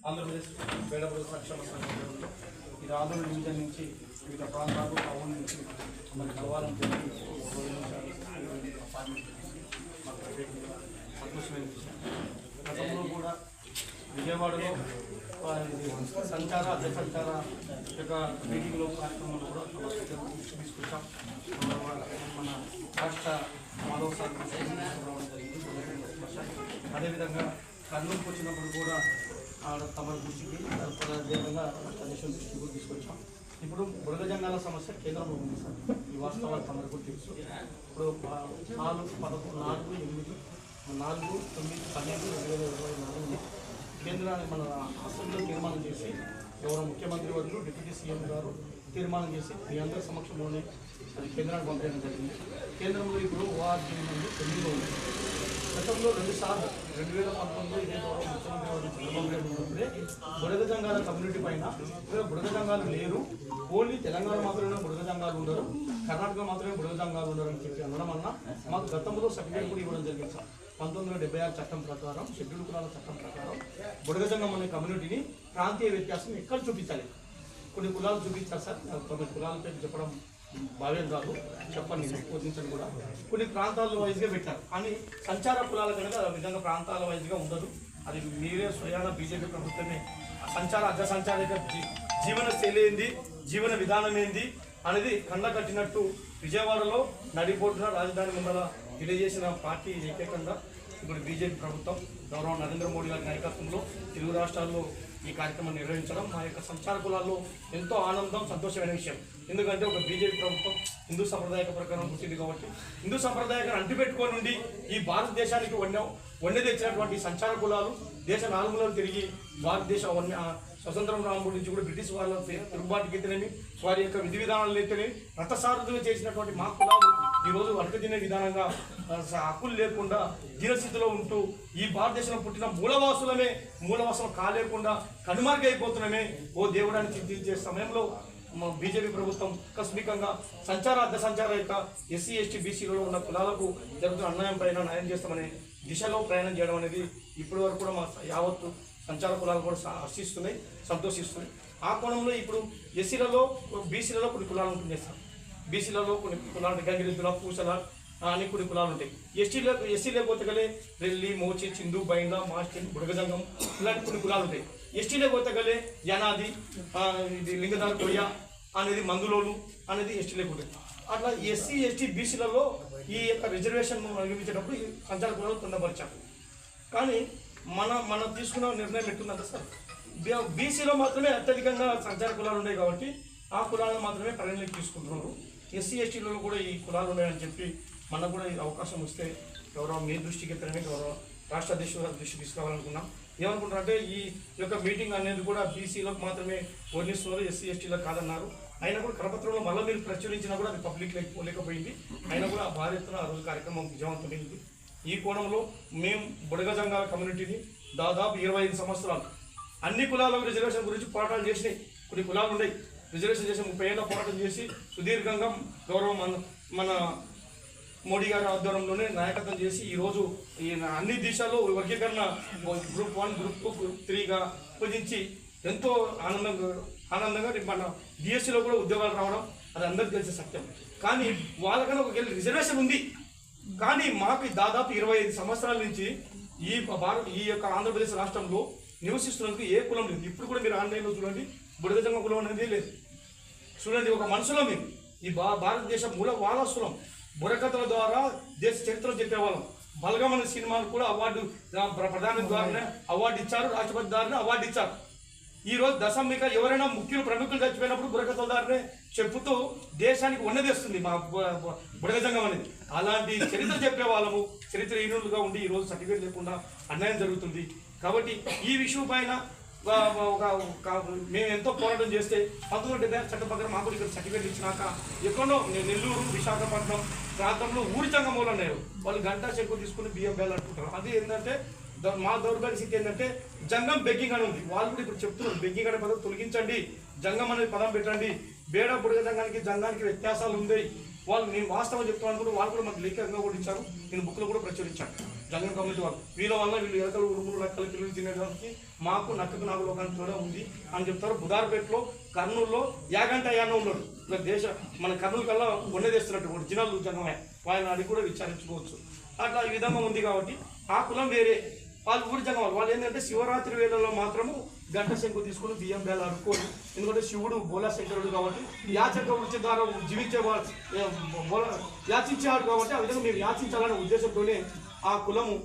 ఆంధ్రప్రదేశ్ పేద ప్రజల సంక్షేమ సంఘంలో ఈ ఆంధ్ర డివిజన్ నుంచి వివిధ ప్రాంతాలు టౌన్ నుంచి మరి కలవాలని చెప్పి సంతోషమైన విషయం. గతంలో కూడా విజయవాడలో సంచార అర్ధ సంచార యొక్క మీటింగ్లో కార్యక్రమంలో కూడా తీసుకొచ్చాం. మన రాష్ట్ర మాధవ సార్ జరిగింది. అదేవిధంగా కర్నూలుకు వచ్చినప్పుడు కూడా తమ దృష్టికి అదేవిధంగా కమిషన్ దృష్టికి కూడా తీసుకొచ్చాం. ఇప్పుడు బురద జంగాల సమస్య కేంద్రంలో ఉంది సార్. ఈ వాస్తవాలు తమకు కూడా తెలుసు. ఇప్పుడు 4, 11, 4, 8, 9, 12 2024 కేంద్రాన్ని మన అసెంబ్లీలో తీర్మానం చేసి గౌరవ ముఖ్యమంత్రి వర్యులు డిప్యూటీ సీఎం గారు తీర్మానం చేసి మీ అందరి సమక్షంలోనే అది కేంద్రానికి పంపించడం జరిగింది. కేంద్రంలో ఇప్పుడు ఓఆర్జీ నుండి పెళ్లిలో ఉంది. గతంలో 2 సార్లు 2019 ఇదే గౌరవ ముఖ్యమంత్రి వర్యులు చంద్రబాబు నాయుడు ఉన్నప్పుడే బురద జంగాల కమ్యూనిటీ పైన బురద జంగాలు లేరు, ఓన్లీ తెలంగాణ మాత్రమే బురద జంగాలు ఉండరు, కర్ణాటక మాత్రమే బురద జంగాలు ఉండరు అని చెప్పి అనడం వల్ల మాకు గతంలో సర్టిఫికేట్ కూడా ఇవ్వడం జరిగింది సార్. 1976 చట్టం ప్రకారం, షెడ్యూల్ కులాల చట్టం ప్రకారం బురద జంగం అనే కమ్యూనిటీని ప్రాంతీయ వ్యత్యాసం ఎక్కడ చూపించాలి? కొన్ని కులాలు చూపించారు సార్. 9 కులాల పేరు చెప్పడం భావ్యం కాదు, చెప్పండి బోధించండి కూడా. కొన్ని ప్రాంతాల వైజ్గా పెట్టారు, కానీ సంచార కులాల కనుక ఆ విధంగా ప్రాంతాల వైజ్గా ఉండదు. అది మీరే స్వయాన బీజేపీ ప్రభుత్వమే సంచార అర్ధ సంచారిక జీవన శైలి ఏంది, జీవన విధానం ఏంది అనేది కట్టినట్టు విజయవాడలో నడిపోటున రాజధాని ముందర తెలియజేసిన పార్టీ ఏకైకంగా ఇప్పుడు బీజేపీ ప్రభుత్వం గౌరవ నరేంద్ర మోడీ గారి నాయకత్వంలో తెలుగు రాష్ట్రాల్లో ఈ కార్యక్రమం నిర్వహించడం మా యొక్క సంచార కులాల్లో ఎంతో ఆనందం, సంతోషమైన విషయం. ఎందుకంటే ఒక బీజేపీ ప్రభుత్వం హిందూ సంప్రదాయక ప్రకారం పుట్టింది కాబట్టి హిందూ సంప్రదాయాన్ని అంటిపెట్టుకొని నుండి ఈ భారతదేశానికి వన్నె తెచ్చినటువంటి సంచార కులాలు దేశ నాలుగులలో తిరిగి భారతదేశ స్వతంత్రం రాముడి నుంచి కూడా బ్రిటిష్ వాళ్ళ తిరుగుబాటుకి అయితేనేమి, వారి యొక్క విధి విధానాలు అయితేనేమి రథసారథులు చేసినటువంటి మా కులాలు ఈరోజు వరకు తినే విధానంగా హక్కులు లేకుండా దీనస్థితిలో ఉంటూ ఈ భారతదేశంలో పుట్టిన మూలవాసం కాలేకుండా కనుమరుగైపోతున్నామే ఓ దేవుడాన్ని చింతించే సమయంలో బీజేపీ ప్రభుత్వం ఆకస్మికంగా అర్ధ సంచార యొక్క ఎస్సీ ఎస్టీ బీసీలలో ఉన్న కులాలకు జరుగుతున్న అన్యాయం పైన న్యాయం చేస్తామనే దిశలో ప్రయాణం చేయడం అనేది ఇప్పటి వరకు కూడా మా యావత్తు సంచార కులాలు కూడా హర్షిస్తున్నాయి, సంతోషిస్తున్నాయి. ఆ కోణంలో ఇప్పుడు ఎస్సీలలో బీసీలలో కొన్ని కులాలు ఉంటుంది సార్. బీసీలలో కొన్ని కులాలు గంగిరెద్దుల, పూసల అని కొన్ని కులాలు ఉంటాయి. ఎస్సీలో పోతగలే రెల్లి, మోచి, చిందు, బైండ, మాస్టిన్, బుడగజంగం ఇలాంటి కొన్ని కులాలు ఉంటాయి. ఎస్టీలో పోతగలే యనాది, ఇది లింగదారు కొయ్య అనేది, మందులోలు అనేది ఎస్టీలో ఉంటాయి. అట్లా ఎస్సీ ఎస్టీ బీసీలలో ఈ యొక్క రిజర్వేషన్ నిర్మించేటప్పుడు ఈ సంచార కులాలు పొందపరిచాం. కానీ మనం తీసుకున్న నిర్ణయం ఎట్టుందంటే సార్, బీసీలో మాత్రమే అత్యధికంగా సంచార కులాలు ఉన్నాయి కాబట్టి ఆ కులాలను మాత్రమే పరిగణలోకి తీసుకుంటున్నారు. ఎస్సీ ఎస్టీలలో కూడా ఈ కులాలు ఉన్నాయని చెప్పి మనకు కూడా ఈ అవకాశం వస్తే గౌరవ మీ దృష్టికి ఎత్తడమే గౌరవ రాష్ట్ర అధ్యక్షుల దృష్టికి తీసుకురావాలనుకున్నాం. ఏమనుకుంటారంటే ఈ యొక్క మీటింగ్ అనేది కూడా బీసీలకు మాత్రమే వర్ణిస్తున్నారు, ఎస్సీ ఎస్టీలకు కాదన్నారు. అయినా కూడా కరపత్రంలో మళ్ళీ మీరు ప్రచురించినా కూడా అది పబ్లిక్ లేకపోయింది. అయినా కూడా భారీ ఎత్తున ఆ రోజు కార్యక్రమం విజయవంతమైంది. ఈ కోణంలో మేము బుడగ జంగాల కమ్యూనిటీని దాదాపు 25 సంవత్సరాలు అన్ని కులాల రిజర్వేషన్ గురించి పోరాటాలు చేసినాయి. కొన్ని కులాలు ఉన్నాయి రిజర్వేషన్ చేసి 30 ఏళ్ళ పోరాటం చేసి సుదీర్ఘంగా గౌరవం మన మోడీ గారి ఆధ్వర్యంలోనే నాయకత్వం చేసి ఈరోజు ఈ అన్ని దిశలో వర్గీకరణ గ్రూప్ 1, గ్రూప్ 2, గ్రూప్ 3గా విభజించి ఎంతో ఆనందంగా మన డిఎస్సీలో కూడా ఉద్యోగాలు రావడం అది అందరికీ తెలిసే సత్యం. కానీ వాళ్ళకన్నా ఒక రిజర్వేషన్ ఉంది. కానీ మాకు దాదాపు 25 సంవత్సరాల నుంచి ఈ యొక్క ఆంధ్రప్రదేశ్ రాష్ట్రంలో నివసిస్తున్నందుకు ఏ కులం లేదు. ఇప్పుడు కూడా మీరు ఆన్లైన్లో చూడండి, బుడగ జంగ కులం అనేది లేదు. చూడండి, ఒక మనుషులం మేము. ఈ భారతదేశ మూల వారసులం. బుర్రకథల ద్వారా దేశ చరిత్రలు చెప్పేవాళ్ళం. బలగం అనే సినిమాకు కూడా అవార్డు ప్రధాని ద్వారానే అవార్డు ఇచ్చారు, రాష్ట్రపతి ద్వారానే అవార్డు ఇచ్చారు. ఈరోజు దశంబిక ఎవరైనా ప్రముఖులు చచ్చిపోయినప్పుడు బుర్రకథల ద్వారానే చెప్పుతూ దేశానికి ఉన్నదేస్తుంది మా బుడగ జంగం అనేది. అలాంటి చరిత్ర చెప్పే వాళ్ళము చరిత్రహీనులుగా ఉండి ఈరోజు సర్టిఫికేట్ లేకుండా అన్యాయం జరుగుతుంది. కాబట్టి ఈ విషయం పైన మేము ఎంతో పోరాటం చేస్తే 1976 చట్టం ప్రకారం మాకు ఇక్కడ సర్టిఫికేట్ ఇచ్చినాక ఎక్కడో నెల్లూరు, విశాఖపట్నం ప్రాంతంలో ఊరి జంగమూలు అన్నారు. వాళ్ళు గంటా చెక్కు తీసుకుని బియ్యం బేలు అంటుకుంటారు. అది ఏంటంటే మా దౌర్భాగ్య స్థితి ఏంటంటే జంగం బెగ్గింగ్ అని ఉంది. వాళ్ళు కూడా ఇప్పుడు చెప్తున్నారు బెగ్గింగ్ అనే పదం తొలగించండి, జంగం అనేది పదం పెట్టండి. బేడ బుడగ జంగానికి వ్యత్యాసాలు ఉంది. వాళ్ళు నేను వాస్తవం చెప్తాను కూడా వాళ్ళు కూడా మాకు లేఖంగా కూడా ఇచ్చారు. నేను బుక్లో కూడా ప్రచురించాను. జంగం కమ్యూనిటీ వాళ్ళు వీళ్ళ వల్ల వీళ్ళు ఎలకలు ఉడుములు రెక్కలు పిల్లలు తినేదానికి మాకు నక్కకు నాకు లోకానికి కూడా ఉంది అని చెప్తారు. బుధార్పేటలో కర్నూలులో యాగంట యాన ఉన్నాడు. దేశ మన కర్నూలు కల్లా వండే తెస్తున్నట్టు ఒరిజినల్ జంగమే వాళ్ళని అడిగి కూడా విచారించుకోవచ్చు. అట్లా ఈ విధంగా ఉంది కాబట్టి ఆ కులం వేరే వాళ్ళు ఊరి జంగం వాళ్ళు ఏంటంటే శివరాత్రి వేళల్లో మాత్రము గంట శంకు తీసుకుని బియ్యం బేల అనుకోని, ఎందుకంటే శివుడు బోలా శంకరుడు కాబట్టి యాచక వృత్తి ద్వారా జీవించే యాచించేవాడు కాబట్టి ఆ విధంగా మేము యాచించాలనే ఉద్దేశంతోనే ఆ కులము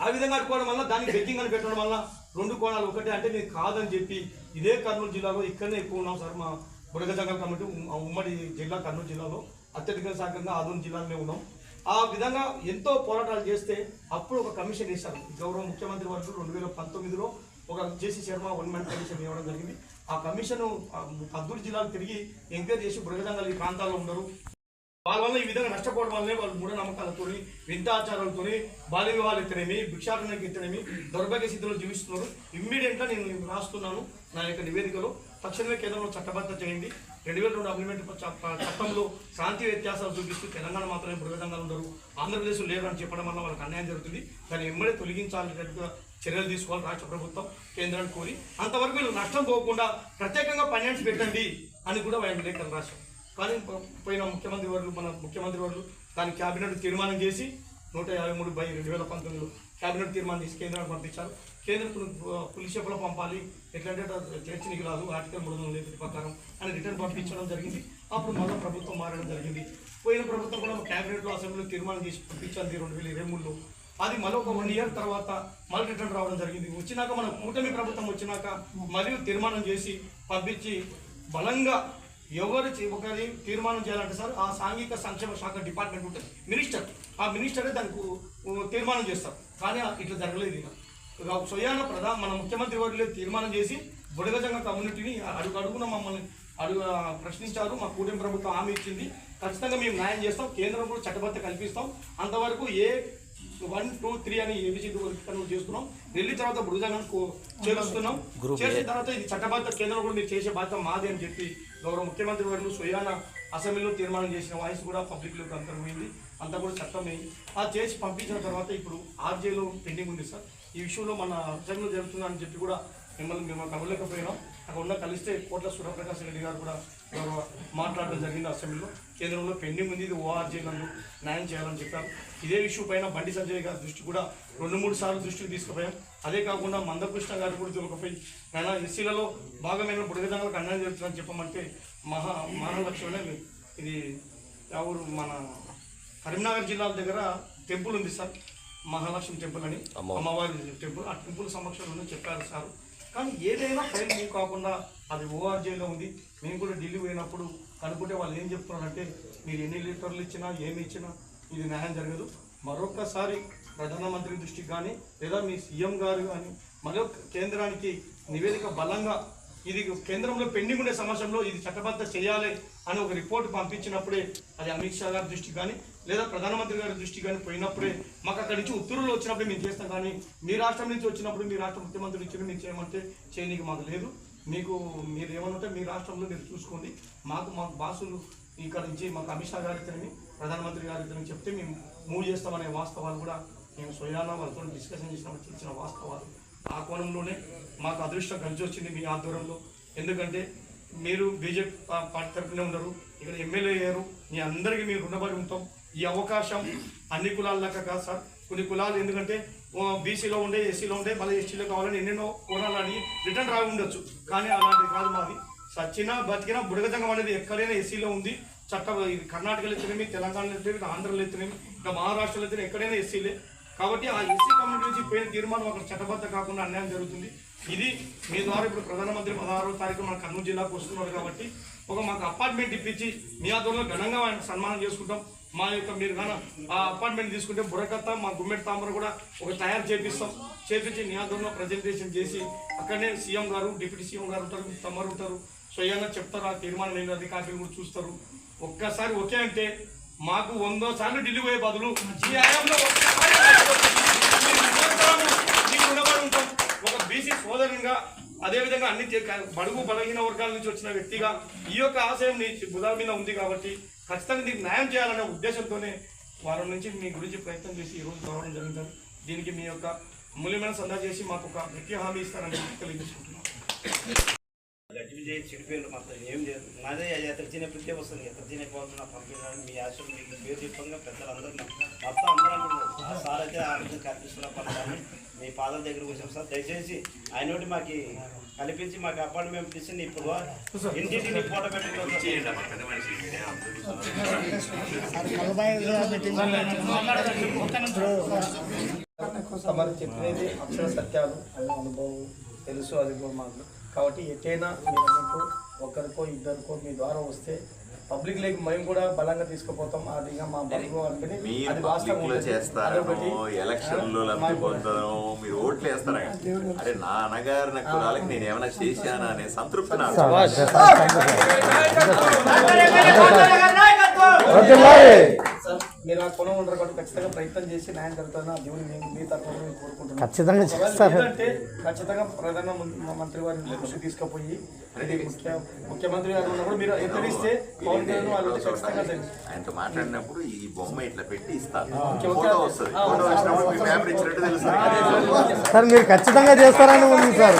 ఆ విధంగా అనుకోవడం వల్ల దానికి బెగ్గింగ్ అని పెట్టడం వల్ల 2 కోణాలు ఒకటే అంటే నేను కాదని చెప్పి ఇదే కర్నూలు జిల్లాలో ఇక్కడనే ఎక్కువ ఉన్నాం సార్. మా బుడగజంగం కమిటీ ఉమ్మడి జిల్లా కర్నూలు జిల్లాలో అత్యధిక శాఖంగా ఆదోని జిల్లాలోనే ఉన్నాం. ఆ విధంగా ఎంతో పోరాటాలు చేస్తే అప్పుడు ఒక కమిషన్ వేశారు గౌరవ ముఖ్యమంత్రి వర్గం 2019లో ఒక జేసీ శర్మ 1 మ్యాన్ కమిషన్ ఇవ్వడం జరిగింది. ఆ కమిషన్ 13 జిల్లాలు తిరిగి ఎంక్వైరీ చేసి బుడగజంగాలు ఈ ప్రాంతాల్లో ఉండరు వాళ్ళ వల్ల ఈ విధంగా నష్టపోవడం వల్లనే వాళ్ళు మూఢనమ్మకాలతో వింతాచారాలతో బాల్య వివాహాలు ఎత్తనేమి భిక్షాటనకి ఎత్తనేమి దౌర్భాగ్య స్థితిలో జీవిస్తున్నారు. ఇమ్మీడియట్గా నేను రాస్తున్నాను నా యొక్క నివేదికలో తక్షణమే కేంద్రంలో చట్టబద్ధ చేయండి. 2002 అగ్రిమెంట్ చట్టంలో ప్రాంతీయ వ్యత్యాసాలు చూపిస్తూ తెలంగాణ మాత్రమే బుడగజంగాలు ఉండరు, ఆంధ్రప్రదేశ్ లేరు అని చెప్పడం వల్ల వాళ్ళకి అన్యాయం జరుగుతుంది. దాన్ని వెంబడే తొలగించాలనేట్టుగా చర్యలు తీసుకోవాలి రాష్ట్ర ప్రభుత్వం కేంద్రాన్ని కోరి. అంతవరకు వీళ్ళు నష్టం పోకుండా ప్రత్యేకంగా ఫైనాన్స్ పెట్టండి అని కూడా ఆయన లేఖలు రాశాం. కానీ పోయిన మన ముఖ్యమంత్రి వర్లు దాని క్యాబినెట్ తీర్మానం చేసి 153/2019లో క్యాబినెట్ తీర్మానం చేసి కేంద్రానికి పంపించారు. కేంద్రం పులిస్ చెప్పలో పంపాలి, ఎట్లంటే చేర్చనికి రాదు ఆర్టికల్ 303 ప్రకారం అని రిటర్న్ పంపించడం జరిగింది. అప్పుడు మళ్ళీ ప్రభుత్వం మారడం జరిగింది. పోయిన ప్రభుత్వం కూడా క్యాబినెట్లో అసెంబ్లీలో తీర్మానం చేసి పంపించాలి 2023లో. అది మళ్ళీ ఒక 1 ఇయర్ తర్వాత మళ్ళీ రిటర్న్ రావడం జరిగింది. వచ్చినాక మన కూటమి ప్రభుత్వం వచ్చినాక మరియు తీర్మానం చేసి పంపించి బలంగా ఎవరు ఒకరి తీర్మానం చేయాలంటే సార్ ఆ సాంఘిక సంక్షేమ శాఖ డిపార్ట్మెంట్ ఉంటుంది మినిస్టర్, ఆ మినిస్టరే దానికి తీర్మానం చేస్తారు. కానీ ఇట్లా జరగలేదు. స్వయాన మన ముఖ్యమంత్రి వారిలో తీర్మానం చేసి బుడగజంగ కమ్యూనిటీని అడుగున మమ్మల్ని ప్రశ్నించారు. మా కూటమి ప్రభుత్వం హామీ ఇచ్చింది, ఖచ్చితంగా మేము న్యాయం చేస్తాం, కేంద్రం కూడా చట్టబద్ధ కల్పిస్తాం. అంతవరకు 1, 2, 3 అని ఏబిసిడి వర్గీకరణ చేస్తున్నాం. వెళ్ళిన తర్వాత బుడగజంగకు చేరుస్తున్నాం. చేసిన తర్వాత ఇది చట్టబద్ధ కేంద్రం కూడా మీరు చేసే బాధ్యత మాదే అని చెప్పి గౌరవ ముఖ్యమంత్రి వారు స్వయాన అసెంబ్లీలో తీర్మానం చేసిన వాయిస్ కూడా పబ్లిక్లోకి అంతర్పోయింది. అంతా కూడా చట్టమే. అది చేసి పంపించిన తర్వాత ఇప్పుడు ఆర్జేలో పెండింగ్ ఉంది సార్. ఈ విషయంలో మన అసెంబ్లీలో జరుగుతుందని చెప్పి కూడా మేము కలవలేకపోయినాం. అక్కడ ఉన్న కలిస్తే కోట్ల సూర్యప్రకాశ్ రెడ్డి గారు కూడా మాట్లాడడం జరిగింది అసెంబ్లీలో. కేంద్రంలో పెండింగ్ ఉంది, ఇది ఓఆర్జీ నందు న్యాయం చేయాలని చెప్పారు. ఇదే ఇష్యూ పైన బండి సంజయ్ గారి దృష్టి కూడా 2-3 సార్లు దృష్టికి తీసుకుపోయాం. అదే కాకుండా మందకృష్ణ గారు కూడా దొరకపోయి ఆయన ఎస్సీలలో భాగమైన బుడగజంగాలకు అన్యాయం జరుగుతుందని చెప్పమంటే మానవ లక్ష్యమే ఇది ఎవరు మన కరీంనగర్ జిల్లా దగ్గర టెంపుల్ ఉంది సార్, మహాలక్ష్మి టెంపుల్ అని అమ్మవారి టెంపుల్. ఆ టెంపుల్ సమక్షంలోనే చెప్పారు సార్. కానీ ఏదైనా ఫైల్ మూవ్ కాకుండా అది ఓఆర్జేలో ఉంది. మేము కూడా ఢిల్లీ పోయినప్పుడు కనుక్కుంటే వాళ్ళు ఏం చెప్తున్నారంటే మీరు ఎన్ని లీటర్లు ఇచ్చినా ఏమి ఇచ్చినా ఇది న్యాయం జరగదు. మరొకసారి ప్రధానమంత్రి దృష్టికి కానీ లేదా మీ సీఎం గారు కానీ మరొక కేంద్రానికి నివేదిక బలంగా ఇది కేంద్రంలో పెండింగ్ ఉండే సమస్యలో ఇది చట్టబద్ధ చేయాలి అని ఒక రిపోర్ట్ పంపించినప్పుడే అది అమిత్ షా గారి దృష్టికి కానీ లేదా ప్రధానమంత్రి గారి దృష్టికి కానీ పోయినప్పుడే మాకు అక్కడి నుంచి ఉత్తర్వులు వచ్చినప్పుడు మేము చేస్తాం. కానీ మీ రాష్ట్రం నుంచి వచ్చినప్పుడు మీ రాష్ట్ర ముఖ్యమంత్రి నుంచి మీరు చేయమంటే చేయనీకి మాకు లేదు. మీరు ఏమనుంటే మీ రాష్ట్రంలో మీరు చూసుకోండి. మాకు బాసులు ఇక్కడ నుంచి మాకు అమిత్ షా గారి ఇతరని ప్రధానమంత్రి గారి ఇతరని చెప్తే మేము మూవ్ చేస్తామనే వాస్తవాలు కూడా మేము స్వయాన వాళ్ళతో డిస్కషన్ చేసిన వాస్తవాలు. ఆ కోణంలోనే మాకు అదృష్టం కలిసి వచ్చింది మీ ఆధ్వర్యంలో. ఎందుకంటే మీరు బీజేపీ పార్టీ తరఫునే ఉన్నారు, ఇక్కడ ఎమ్మెల్యే అయ్యారు, మీ అందరికీ మీరు రుణపడి ఉంటాం. ఈ అవకాశం అన్ని కులాల లెక్క కాదు సార్. కొన్ని కులాలు ఎందుకంటే బీసీలో ఉండే ఎస్సీలో ఉండే మళ్ళీ ఎస్టీలో కావాలని ఎన్నెన్నో కోణాలు అడిగి రిటర్న్ రావి ఉండొచ్చు. కానీ అలాంటిది కాదు మాది. సచ్చినా బతికినా బుడగజంగం అనేది ఎక్కడైనా ఎస్సీలో ఉంది. ఇది కర్ణాటకలో ఎత్తునేమి, తెలంగాణలో ఎత్తునేమి, ఆంధ్రలో ఎత్తునేమి, ఇంకా మహారాష్ట్రలో ఎత్తునే ఎక్కడైనా ఎస్సీలే. కాబట్టి ఆ ఎస్సీ కమ్యూనిటీ నుంచి పోయిన తీర్మానం అక్కడ చట్టబద్ధ కాకుండా అన్యాయం జరుగుతుంది. ఇది మీ ద్వారా ఇప్పుడు ప్రధానమంత్రి 16వ తారీఖు మన కర్నూలు జిల్లాకు వస్తున్నారు కాబట్టి మాకు అపార్ట్మెంట్ ఇప్పించి మీ ఆధ్వర్యంలో ఘనంగా ఆయన సన్మానం చేసుకుంటాం. మా యొక్క మీరు కానీ ఆ అపార్ట్మెంట్ తీసుకుంటే బుర్రకత్త మా గుమ్మెడి తామర కూడా తయారు చేపించి మీ ఆధ్వర్యంలో ప్రజెంటేషన్ చేసి అక్కడనే సీఎం గారు డిప్యూటీ సీఎం గారు ఉంటారు, తమరు ఉంటారు, స్వయంగా చెప్తారు. ఆ తీర్మానం ఏం అది కాపీలు కూడా చూస్తారు. ఒక్కసారి ఓకే అంటే మాకు 100 సార్లు ఢిల్లీ పోయే బదులు ఈ ఆయంలో ఉంటాం. ఒక బీసీ సోదరునిగా అదేవిధంగా అన్ని బడుగు బలహీన వర్గాల నుంచి వచ్చిన వ్యక్తిగా ఈ యొక్క ఆశయం నీ బుధ మీద ఉంది కాబట్టి ఖచ్చితంగా దీనికి న్యాయం చేయాలనే ఉద్దేశంతోనే వారం నుంచి మీ గురించి ప్రయత్నం చేసి ఈరోజు రావడం జరిగింది. దీనికి మీ యొక్క మూల్యమైన సందా చేసి మాకు ఒక గట్టి హామీ ఇస్తారని తెలియజేసుకుంటున్నాం. గడ్డి చేసి చెడిపోయారు మొత్తం ఏం లేదు. నాదే ఎక్కడ తినే ప్రతి వస్తుంది, ఎక్కడ తినే పోతున్నా పంపించడానికి మీ ఆశలు మీకు పేరు చెప్పంగా పెద్దలందరూ మొత్తం అందరూ అంటున్నారు. ఆ సార్ అయితే ఆరోగ్యం కల్పిస్తున్న పనులని మీ పాదాల దగ్గరకు వచ్చాం సార్. దయచేసి ఆయన ఒకటి మాకు కల్పించి మాకు అపాయింట్మెంట్ ఇచ్చింది. ఇప్పుడు ఇంటింటిని ఫోటో పెట్టుకుంటాం. తమరు చెప్పినది అక్షర సత్యాలు, అనుభవం తెలుసు, అది కూడా మాకు. కాబట్టి ఎట్టైనా మీకు ఒకరికో ఇద్దరికో మీ ద్వారా వస్తే పబ్లిక్ లేక మేము కూడా బలంగా తీసుకుపోతాం. అది మా బరువు అనుకుని అది వాస్తవం చేస్తారో ఎలక్షన్లో లబ్ధి పొందడం, మీరు ఓట్లు వేస్తారా? అరే నా అన్నగారు నా కులాలకి నేను ఏమైనా చేశానా అనే సంతృప్తి నాకు. మీరు ఆ కొనం ఉండరు కాబట్టి ఖచ్చితంగా ప్రయత్నం చేసి న్యాయం జరుగుతుంది. ఆ దేవుని మీ తరఫున కోరుకుంటున్నాను. ఖచ్చితంగా చేస్తారు. అంటే ఖచ్చితంగా ప్రధాన మంత్రి వారిని దృష్టి తీసుకుపోయి ముఖ్యమంత్రి గారు ఉన్నప్పుడు మీరు ఎత్తడిస్తే పవన్ కళ్యాణ్ వాళ్ళు ఖచ్చితంగా తెలుసు. ఆయనతో మాట్లాడినప్పుడు ఈ బొమ్మ ఇట్లా పెట్టి ఇస్తాను, ఫోటో వస్తుంది. ఫోటో వచ్చినప్పుడు మీ పేపర్ ఇచ్చినట్టు తెలుస్తుంది. సార్ మీరు ఖచ్చితంగా చేస్తారని ఉంది సార్.